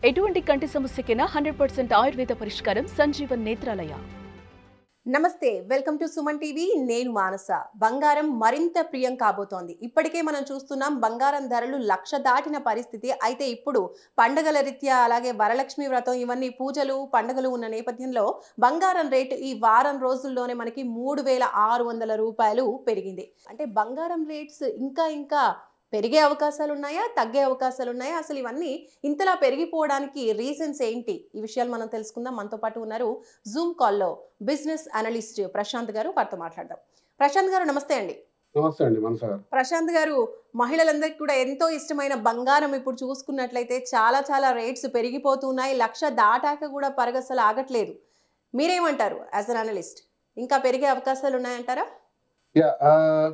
ఎటువంటి కంటి సమస్యకైనా 100% ఆయుర్వేద పరిష్కారం సంజీవన్ నేత్రాలయ. నమస్తే, వెల్కమ్ టు సుమన్ టీవీ. నేను మానస. బంగారం మరింత ప్రియం కాబోతోంది. ఇప్పటికే మనం చూస్తున్నాం బంగారం ధరలు 1,00,000 దాటిన పరిస్థితి. అయితే ఇప్పుడు పండుగల రీత్యా అలాగే వరలక్ష్మి వ్రతం ఇవన్నీ పూజలు పండుగలు ఉన్న నేపథ్యంలో బంగారం రేటు ఈ వారం రోజుల్లోనే మనకి 3,600 రూపాయలు పెరిగింది. అంటే బంగారం రేట్స్ ఇంకా పెరిగే అవకాశాలు ఉన్నాయా, తగ్గే అవకాశాలు ఉన్నాయా, అసలు ఇవన్నీ ఇంతలా పెరిగిపోవడానికి రీజన్స్ ఏంటి? ఈ విషయాలు మనం తెలుసుకుందాం. మనతో పాటు ఉన్నారు జూమ్ కాల్లో బిజినెస్ అనలిస్ట్ ప్రశాంత్ గారు. వారితో మాట్లాడదాం. ప్రశాంత్ గారు నమస్తే అండి. నమస్తే అండి మనస గారు. ప్రశాంత్ గారు, మహిళలందరికీ కూడా ఎంతో ఇష్టమైన బంగారం ఇప్పుడు చూసుకున్నట్లయితే చాలా రేట్స్ పెరిగిపోతున్నాయి. 1,00,000 దాటాక కూడా పరగసలు ఆగట్లేదు. మీరేమంటారు యాజ్ అన్ అనలిస్ట్? ఇంకా పెరిగే అవకాశాలు ఉన్నాయంటారా?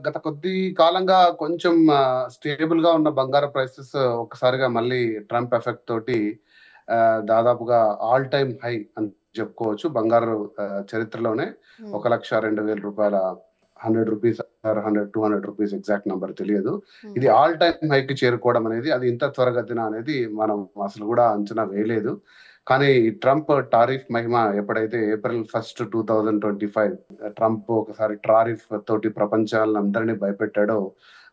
గత కొద్ది కాలంగా కొంచెం స్టేబుల్ గా ఉన్న బంగారం ప్రైసెస్ ఒక్కసారిగా మళ్ళీ ట్రంప్ ఎఫెక్ట్ తోటి దాదాపుగా ఆల్ టైమ్ హై అని చెప్పుకోవచ్చు. బంగారు చరిత్రలోనే 1,02,000 రూపాయల 100 రూపీస్ 200 రూపీస్ ఎగ్జాక్ట్ నంబర్ తెలియదు. ఇది ఆల్ టైమ్ హైకి చేరుకోవడం అనేది అది ఇంత త్వరగతిన అనేది మనం అసలు కూడా అంచనా వేయలేదు. కానీ ట్రంప్ టారిఫ్ మహిమ ఎప్పుడైతే April 1, 2025 ట్రంప్ ఒకసారి టారిఫ్ తోటి ప్రపంచాలను అందరినీ భయపెట్టాడో,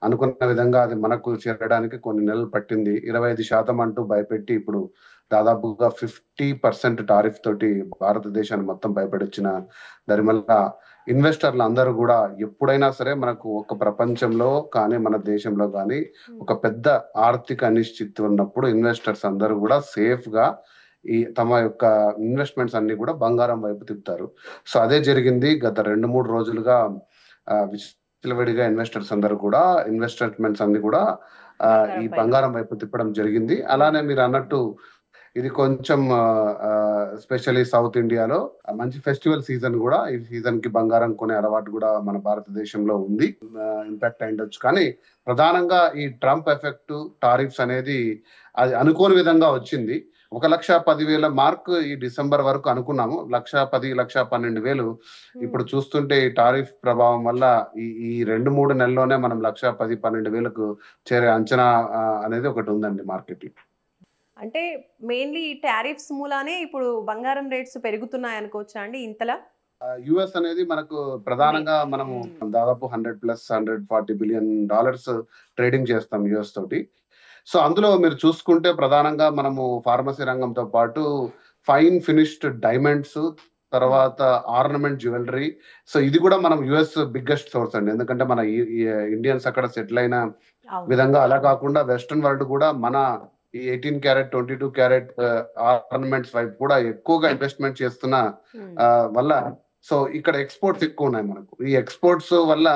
అనుకున్న విధంగా అది మనకు చేరడానికి కొన్ని నెలలు పట్టింది. 25% అంటూ భయపెట్టి ఇప్పుడు దాదాపుగా 50% టారిఫ్ తోటి భారతదేశాన్ని మొత్తం భయపెట్టించిన దరిమల్ల ఇన్వెస్టర్లు అందరూ కూడా ఎప్పుడైనా సరే మనకు ఒక ప్రపంచంలో కానీ మన దేశంలో కానీ ఒక పెద్ద ఆర్థిక అనిశ్చితి ఉన్నప్పుడు ఇన్వెస్టర్స్ అందరూ కూడా సేఫ్ గా తమ యొక్క ఇన్వెస్ట్మెంట్స్ అన్ని కూడా బంగారం వైపు తిప్పుతారు. సో అదే జరిగింది. గత 2-3 రోజులుగా విచ్చలవిడిగా ఇన్వెస్టర్స్ అందరూ కూడా ఇన్వెస్ట్మెంట్స్ అన్ని కూడా ఈ బంగారం వైపు తిప్పడం జరిగింది. అలానే మీరు అన్నట్టు ఇది కొంచెం ఎస్పెషల్లీ సౌత్ ఇండియాలో మంచి ఫెస్టివల్ సీజన్ కూడా. ఈ సీజన్ కి బంగారం కొనే అలవాటు కూడా మన భారతదేశంలో ఉంది. ఇంపాక్ట్ అయిండొచ్చు. కానీ ప్రధానంగా ఈ ట్రంప్ ఎఫెక్ట్ టారిఫ్స్ అనేది అది అనుకోని విధంగా వచ్చింది. 1,10,000 మార్క్ ఈ డిసెంబర్ వరకు అనుకున్నాము. 1,10,000 1,12,000 ఇప్పుడు చూస్తుంటే ఈ టారిఫ్ ప్రభావం వల్ల ఈ 2-3 నెలల్లోనే మనం 1,10,000-12,000 చేరే అంచనా అనేది ఒకటి ఉందండి మార్కెట్ లో. అంటే మెయిన్లీ ఈ టారిఫ్స్ మూలానే ఇప్పుడు బంగారం రేట్స్ పెరుగుతున్నాయి అనుకోవచ్చా అండి ఇంతలా? యుఎస్ అనేది మనకు ప్రధానంగా మనము దాదాపు $140 బిలియన్ ట్రేడింగ్ చేస్తాం యుఎస్ తోటి. సో అందులో మీరు చూసుకుంటే ప్రధానంగా మనము ఫార్మసీ రంగంతో పాటు ఫైన్ ఫినిష్డ్ డైమండ్స్, తర్వాత ఆర్నమెంట్ జ్యువెలరీ. సో ఇది కూడా మనం యుఎస్ బిగ్గెస్ట్ సోర్స్ అండి. ఎందుకంటే మన ఇండియన్స్ అక్కడ సెటిల్ అయిన విధంగా. అలా కాకుండా వెస్ట్రన్ వరల్డ్ కూడా మన ఈ 18 క్యారెట్ 22 క్యారెట్ ఆర్నమెంట్స్ వైపు కూడా ఎక్కువగా ఇన్వెస్ట్మెంట్ చేస్తున్న వల్ల సో ఇక్కడ ఎక్స్పోర్ట్స్ ఎక్కువ ఉన్నాయి మనకు. ఈ ఎక్స్పోర్ట్స్ వల్ల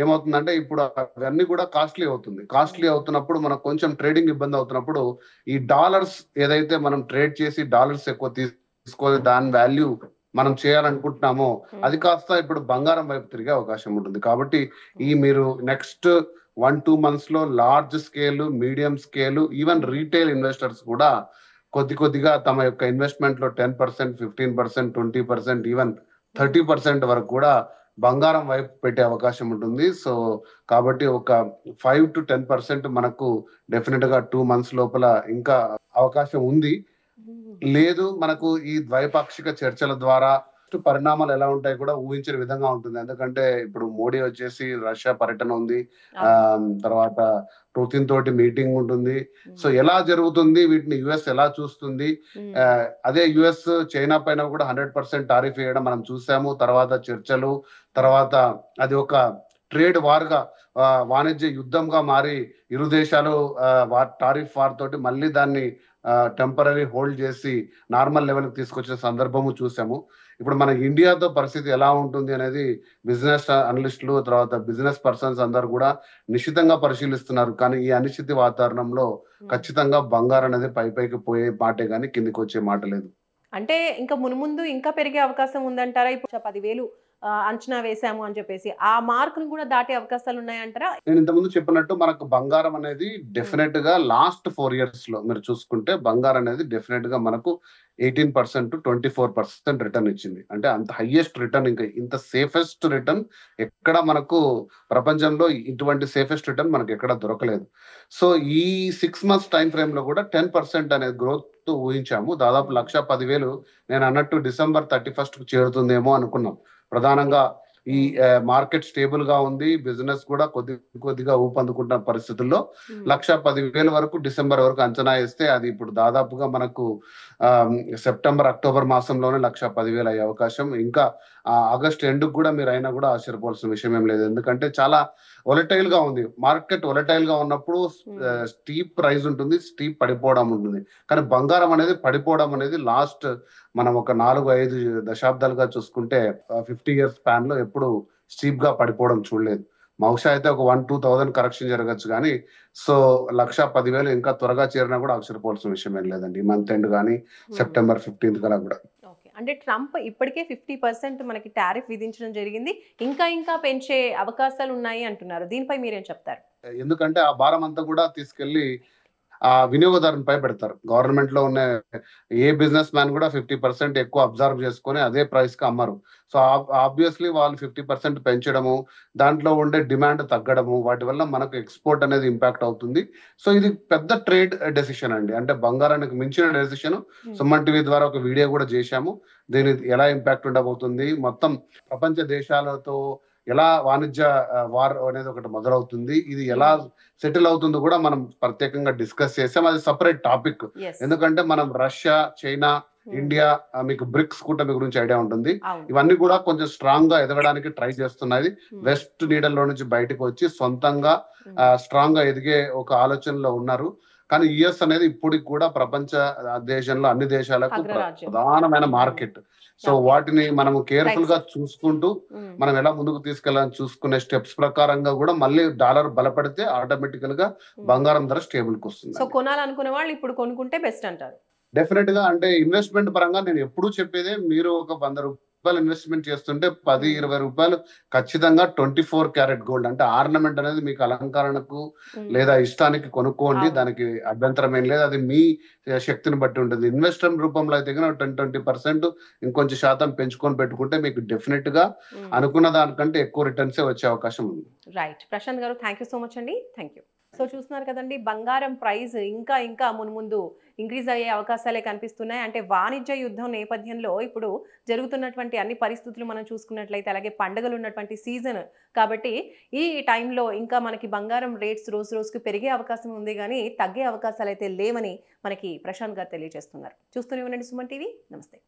ఏమవుతుందంటే ఇప్పుడు అవన్నీ కూడా కాస్ట్లీ అవుతుంది. కాస్ట్లీ అవుతున్నప్పుడు మనకు కొంచెం ట్రేడింగ్ ఇబ్బంది అవుతున్నప్పుడు ఈ డాలర్స్ ఏదైతే మనం ట్రేడ్ చేసి డాలర్స్ ఎక్కువ తీసుకొని దాని వాల్యూ మనం చేయాలనుకుంటున్నామో అది కాస్త ఇప్పుడు బంగారం వైపు తిరిగే అవకాశం ఉంటుంది. కాబట్టి ఈ మీరు నెక్స్ట్ 1-2 months లో large scale, medium scale, even retail investors కూడా కొద్దిగా తమ యొక్క ఇన్వెస్ట్మెంట్ లో 10%, 15%, 20%, ఈవెన్ 30% వరకు కూడా బంగారం వైపు పెట్టే అవకాశం ఉంటుంది. సో కాబట్టి ఒక 5-10% మనకు డెఫినెట్ గా 2 months లోపల ఇంకా అవకాశం ఉంది. లేదు మనకు ఈ ద్వైపాక్షిక చర్చల ద్వారా పరిణామాలు ఎలా ఉంటాయి కూడా ఊహించిన విధంగా ఉంటుంది. ఎందుకంటే ఇప్పుడు మోడీ వచ్చేసి రష్యా పర్యటన ఉంది, తర్వాత పుతిన్ తోటి మీటింగ్ ఉంటుంది. సో ఎలా జరుగుతుంది, వీటిని యుఎస్ ఎలా చూస్తుంది? అదే యుఎస్ చైనా పైన కూడా 100% టారిఫ్ వేయడం మనం చూసాము. తర్వాత చర్చలు, తర్వాత అది ఒక ట్రేడ్ వార్ గా వాణిజ్య యుద్ధంగా మారి ఇరు దేశాలు టారిఫ్ వార్ తోటి మళ్ళీ దాన్ని టెంపరీ హోల్డ్ చేసి నార్మల్ లెవెల్కి తీసుకొచ్చిన సందర్భము చూసాము. ఇప్పుడు మన ఇండియాతో పరిస్థితి ఎలా ఉంటుంది అనేది బిజినెస్ అనలిస్టులు, తర్వాత బిజినెస్ పర్సన్స్ అందరూ కూడా నిశ్చితంగా పరిశీలిస్తున్నారు. కానీ ఈ అనిశ్చితి వాతావరణంలో ఖచ్చితంగా బంగారం అనేది పైకి పోయే మాటే కానీ కిందికి వచ్చే మాట లేదు. అంటే ఇంకా మున్ముందు ఇంకా పెరిగే అవకాశం ఉందంటారా? ఇప్పుడు 10,000 అంచనా వేసాము అని చెప్పేసి ఆ మార్కును కూడా దాటే అవకాశాలు ఉన్నాయంటారా? నేను ఇంతకుముందు చెప్పినట్టు మనకు బంగారం అనేది డెఫినెట్ గా లాస్ట్ 4 ఇయర్స్ లో మీరు చూసుకుంటే బంగారం అనేది డెఫినెట్ గా మనకు 18% టు 24% రిటర్న్ ఇచ్చింది. అంటే అంత హైయెస్ట్ రిటర్న్, ఇంకా ఇంత సేఫెస్ట్ రిటర్న్ ఎక్కడ మనకు ప్రపంచంలో ఇటువంటి సేఫెస్ట్ రిటర్న్ మనకు ఎక్కడ దొరకలేదు. సో ఈ 6 మంత్స్ టైం ఫ్రేమ్ లో కూడా 10% అనేది గ్రోత్ ఊహించాము. దాదాపు 1,10,000 నేను అన్నట్టు డిసెంబర్ 31st కు చేరుతుందేమో అనుకున్నాం. ప్రధానంగా ఈ మార్కెట్ స్టేబుల్ గా ఉంది, బిజినెస్ కూడా కొద్దిగా ఊపందుకుంటున్న పరిస్థితుల్లో 1,10,000 వరకు డిసెంబర్ వరకు అంచనా వేస్తే అది ఇప్పుడు దాదాపుగా మనకు సెప్టెంబర్ అక్టోబర్ మాసంలోనే 1,10,000 అయ్యే అవకాశం. ఇంకా ఆగస్ట్ ఎండ్ కూడా మీరు అయినా కూడా ఆశ్చర్యపోవాల్సిన విషయం ఏం లేదు. ఎందుకంటే చాలా వొలటైల్ గా ఉంది మార్కెట్. వొలటైల్ గా ఉన్నప్పుడు స్టీప్ రైజ్ ఉంటుంది, స్టీప్ పడిపోవడం ఉంటుంది. కానీ బంగారం అనేది పడిపోవడం అనేది లాస్ట్ మనం ఒక 4-5 దశాబ్దాలుగా చూసుకుంటే 50 ఇయర్స్ స్పాన్ లో ఎప్పుడు స్టీప్ గా పడిపోవడం చూడలేదు. బహుశా అయితే ఒక 1-2,000 కరెక్షన్ జరగచ్చు కానీ సో 1,10,000 ఇంకా త్వరగా చేరినా కూడా ఆశ్చర్యపోవాల్సిన విషయం ఏం లేదండి. మంత్ ఎండ్ కానీ సెప్టెంబర్ 15th కలా కూడా. అంటే ట్రంప్ ఇప్పటికే 50% మనకి టారిఫ్ విధించడం జరిగింది, ఇంకా పెంచే అవకాశాలు ఉన్నాయి అంటున్నారు. దీనిపై మీరేం చెప్తారు? ఎందుకంటే ఆ భారం అంతా కూడా తీసుకెళ్లి ఆ వినియోగదారునిపై పెడతారు. గవర్నమెంట్ లో ఉన్న ఏ బిజినెస్ మ్యాన్ కూడా 50% ఎక్కువ అబ్జర్వ్ చేసుకొని అదే ప్రైస్ కి అమ్మరు. సో ఆబ్వియస్లీ వాళ్ళు 50% పెంచడము, దాంట్లో ఉండే డిమాండ్ తగ్గడము, వాటి వల్ల మనకు ఎక్స్పోర్ట్ అనేది ఇంపాక్ట్ అవుతుంది. సో ఇది పెద్ద ట్రేడ్ డెసిషన్ అండి. అంటే బంగారానికి మించిన డెసిషన్. సుమన్ టీవీ ద్వారా ఒక వీడియో కూడా చేశాము. దీని ఎలా ఇంపాక్ట్ ఉండబోతుంది, మొత్తం ప్రపంచ దేశాలతో ఎలా వాణిజ్య వార్ అనేది ఒకటి మొదలవుతుంది, ఇది ఎలా సెటిల్ అవుతుందో కూడా మనం ప్రత్యేకంగా డిస్కస్ చేసాం. అది సపరేట్ టాపిక్. ఎందుకంటే మనం రష్యా, చైనా, ఇండియా, మీకు బ్రిక్స్ కూటమి గురించి ఐడియా ఉంటుంది. ఇవన్నీ కూడా కొంచెం స్ట్రాంగ్ గా ఎదగడానికి ట్రై చేస్తున్నాయి. వెస్ట్ నీడల్లో నుంచి బయటకు వచ్చి సొంతంగా స్ట్రాంగ్ గా ఎదిగే ఒక ఆలోచనలో ఉన్నారు. కానీ యుఎస్ అనేది ఇప్పటికి కూడా ప్రపంచ దేశంలో అన్ని దేశాలకు ప్రధానమైన మార్కెట్. సో వాటిని మనం కేర్ఫుల్ గా చూసుకుంటూ మనం ఎలా ముందుకు తీసుకెళ్ళాలని చూసుకునే స్టెప్స్ ప్రకారంగా కూడా మళ్ళీ డాలర్ బలపడితే ఆటోమేటికల్ గా బంగారం ధర స్టేబుల్ కి వస్తుంది. సో కొనాలనుకునే వాళ్ళు ఇప్పుడు కొనుక్కుంటే బెస్ట్ అంటారు. డెఫినెట్ గా. అంటే ఇన్వెస్ట్మెంట్ పరంగా నేను ఎప్పుడూ చెప్పేదే, మీరు ఒక 100 రూపాయలు ఇన్వెస్ట్మెంట్ చేస్తుంటే 10-20 రూపాయలు ఖచ్చితంగా 24 క్యారెట్ గోల్డ్ అంటే ఆర్నమెంట్ అనేది మీకు అలంకరణకు లేదా ఇష్టానికి కొనుక్కోండి. దానికి అభ్యంతరం ఏం లేదు. అది మీ శక్తిని బట్టి ఉంటుంది. ఇన్వెస్ట్మెంట్ రూపంలో అయితే 10-20% ఇంకొంచెం శాతం పెంచుకొని పెట్టుకుంటే మీకు డెఫినెట్ గా అనుకున్న దానికంటే ఎక్కువ రిటర్న్స్ వచ్చే అవకాశం ఉంది. రైట్ ప్రశాంత్ గారు, థ్యాంక్ యూ సో మచ్ అండి. Thank you. సో చూస్తున్నారు కదండి, బంగారం ప్రైస్ ఇంకా మున్ముందు ఇంక్రీజ్ అయ్యే అవకాశాలే కనిపిస్తున్నాయి. అంటే వాణిజ్య యుద్ధం నేపథ్యంలో ఇప్పుడు జరుగుతున్నటువంటి అన్ని పరిస్థితులు మనం చూసుకున్నట్లయితే, అలాగే పండుగలు ఉన్నటువంటి సీజన్ కాబట్టి ఈ టైంలో ఇంకా మనకి బంగారం రేట్స్ రోజుకి పెరిగే అవకాశం ఉంది కానీ తగ్గే అవకాశాలు అయితే లేవని మనకి ప్రశాంత్ గారు తెలియజేస్తున్నారు. చూస్తూనే ఉండండి సుమన్ టీవీ. నమస్తే.